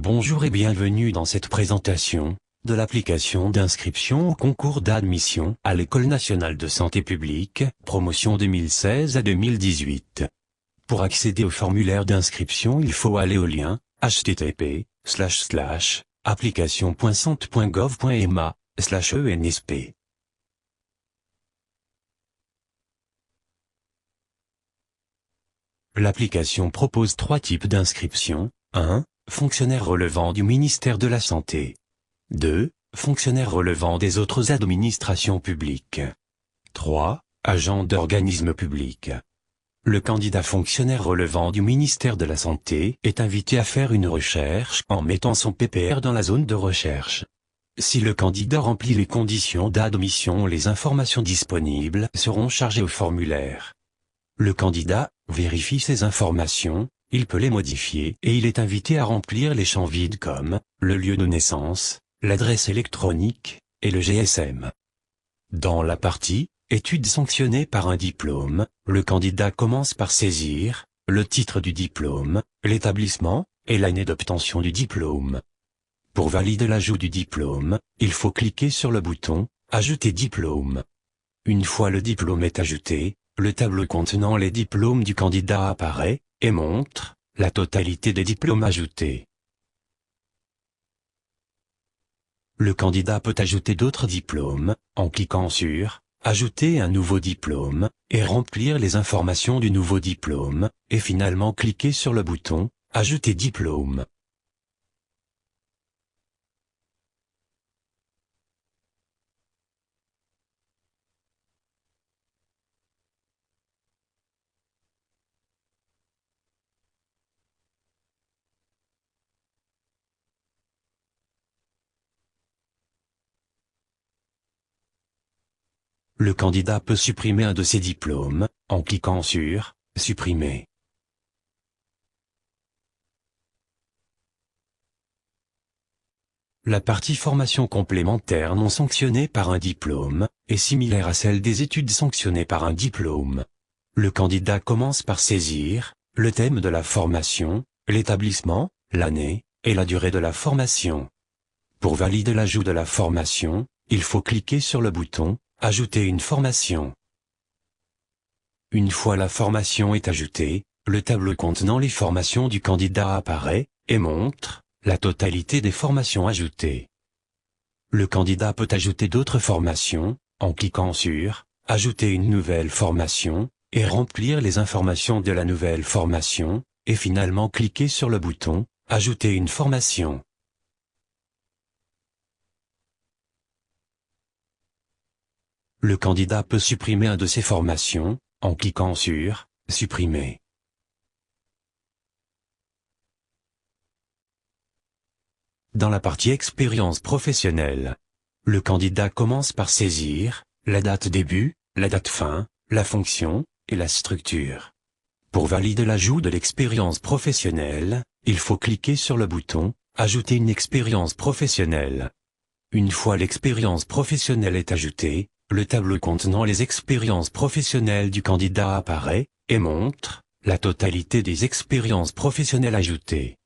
Bonjour et bienvenue dans cette présentation de l'application d'inscription au concours d'admission à l'École nationale de santé publique, promotion 2016 à 2018. Pour accéder au formulaire d'inscription, il faut aller au lien http://application.sante.gov.ma/ensp. L'application propose 3 types d'inscription. 1. Fonctionnaires relevant du ministère de la Santé. 2. Fonctionnaires relevant des autres administrations publiques. 3. Agents d'organismes publics. Le candidat fonctionnaire relevant du ministère de la Santé est invité à faire une recherche en mettant son PPR dans la zone de recherche. Si le candidat remplit les conditions d'admission, les informations disponibles seront chargées au formulaire. Le candidat vérifie ces informations, il peut les modifier et il est invité à remplir les champs vides comme le lieu de naissance, l'adresse électronique et le GSM. Dans la partie « Études sanctionnées par un diplôme », le candidat commence par saisir le titre du diplôme, l'établissement et l'année d'obtention du diplôme. Pour valider l'ajout du diplôme, il faut cliquer sur le bouton « Ajouter diplôme ». Une fois le diplôme est ajouté, le tableau contenant les diplômes du candidat apparaît et montre la totalité des diplômes ajoutés. Le candidat peut ajouter d'autres diplômes en cliquant sur « Ajouter un nouveau diplôme » et remplir les informations du nouveau diplôme, et finalement cliquer sur le bouton « Ajouter diplôme ». Le candidat peut supprimer un de ses diplômes en cliquant sur « Supprimer ». La partie formation complémentaire non sanctionnée par un diplôme est similaire à celle des études sanctionnées par un diplôme. Le candidat commence par saisir le thème de la formation, l'établissement, l'année et la durée de la formation. Pour valider l'ajout de la formation, il faut cliquer sur le bouton « Ajouter une formation ». Une fois la formation est ajoutée, le tableau contenant les formations du candidat apparaît et montre la totalité des formations ajoutées. Le candidat peut ajouter d'autres formations en cliquant sur « Ajouter une nouvelle formation » et remplir les informations de la nouvelle formation, et finalement cliquer sur le bouton « Ajouter une formation ». Le candidat peut supprimer un de ces formations en cliquant sur « Supprimer ». Dans la partie expérience professionnelle, le candidat commence par saisir la date début, la date fin, la fonction et la structure. Pour valider l'ajout de l'expérience professionnelle, il faut cliquer sur le bouton « Ajouter une expérience professionnelle ». Une fois l'expérience professionnelle est ajoutée, le tableau contenant les expériences professionnelles du candidat apparaît et montre la totalité des expériences professionnelles ajoutées.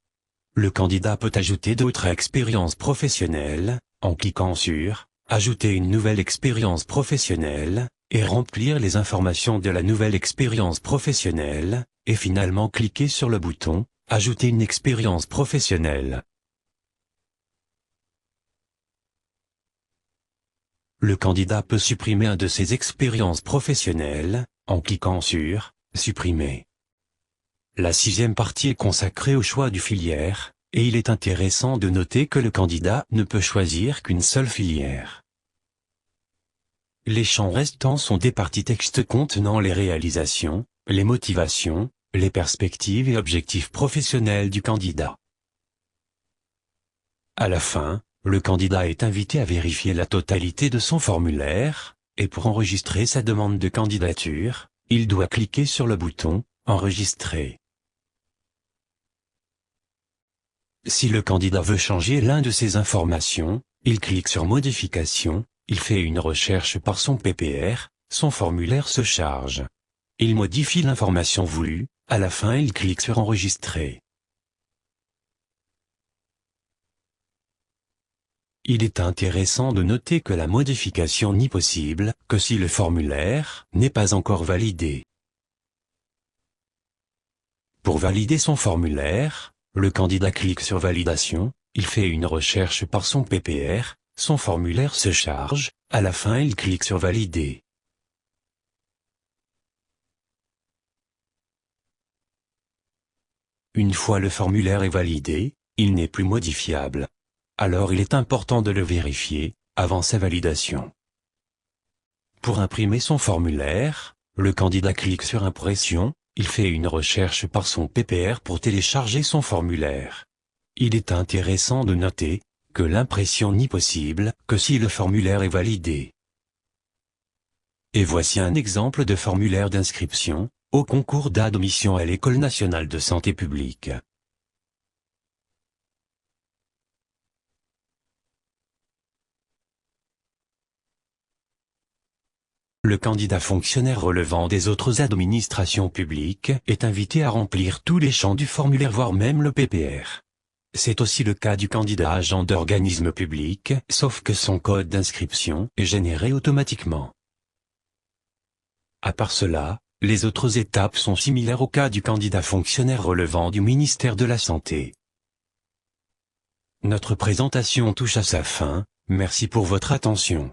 Le candidat peut ajouter d'autres expériences professionnelles en cliquant sur « Ajouter une nouvelle expérience professionnelle » et remplir les informations de la nouvelle expérience professionnelle, et finalement cliquer sur le bouton « Ajouter une expérience professionnelle ». Le candidat peut supprimer un de ses expériences professionnelles en cliquant sur « Supprimer ». La 6e partie est consacrée au choix du filière, et il est intéressant de noter que le candidat ne peut choisir qu'une seule filière. Les champs restants sont des parties texte contenant les réalisations, les motivations, les perspectives et objectifs professionnels du candidat. À la fin, le candidat est invité à vérifier la totalité de son formulaire, et pour enregistrer sa demande de candidature, il doit cliquer sur le bouton « Enregistrer ». Si le candidat veut changer l'un de ces informations, il clique sur « Modification », il fait une recherche par son PPR, son formulaire se charge. Il modifie l'information voulue, à la fin il clique sur « Enregistrer ». Il est intéressant de noter que la modification n'est possible que si le formulaire n'est pas encore validé. Pour valider son formulaire, le candidat clique sur Validation, il fait une recherche par son PPR, son formulaire se charge, à la fin il clique sur Valider. Une fois le formulaire est validé, il n'est plus modifiable. Alors il est important de le vérifier, avant sa validation. Pour imprimer son formulaire, le candidat clique sur Impression, il fait une recherche par son PPR pour télécharger son formulaire. Il est intéressant de noter que l'impression n'est possible que si le formulaire est validé. Et voici un exemple de formulaire d'inscription au concours d'admission à l'École nationale de santé publique. Le candidat fonctionnaire relevant des autres administrations publiques est invité à remplir tous les champs du formulaire, voire même le PPR. C'est aussi le cas du candidat agent d'organisme public, sauf que son code d'inscription est généré automatiquement. À part cela, les autres étapes sont similaires au cas du candidat fonctionnaire relevant du ministère de la Santé. Notre présentation touche à sa fin, merci pour votre attention.